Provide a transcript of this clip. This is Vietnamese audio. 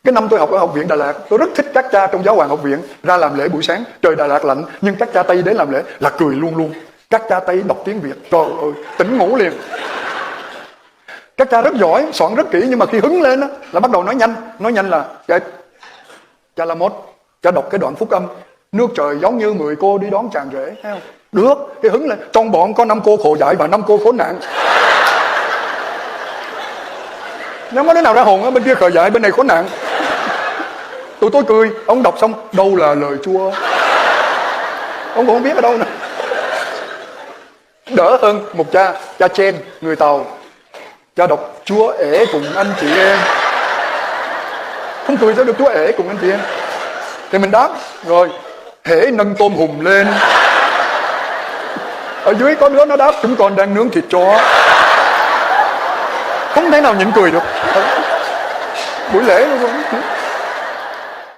Cái năm tôi học ở học viện Đà Lạt, tôi rất thích các cha trong giáo hoàng học viện ra làm lễ buổi sáng, trời Đà Lạt lạnh, nhưng các cha Tây đến làm lễ là cười luôn luôn. Các cha Tây đọc tiếng Việt, trời ơi, tỉnh ngủ liền. Các cha rất giỏi, soạn rất kỹ, nhưng mà khi hứng lên á, là bắt đầu nói nhanh là cha La Mốt, cha đọc cái đoạn phúc âm, nước trời giống như 10 cô đi đón chàng rể, thấy không? Được, cái hứng lên, trong bọn có 5 cô khổ dại và 5 cô khốn nạn. Nếu có đứa nào ra hồn á, bên kia khờ dại, bên này khốn nạn. Tụi tôi cười, ông đọc xong, đâu là lời Chúa? Ông cũng không biết ở đâu nữa. Đỡ hơn một cha Chen, người Tàu. Cha đọc Chúa ể cùng anh chị em. Không cười sao được, Chúa ể cùng anh chị em. Thì mình đáp, rồi, hễ nâng tôm hùm lên. Ở dưới có đứa nó đáp, chúng con đang nướng thịt chó. Không thể nào nhịn cười được. Buổi lễ luôn.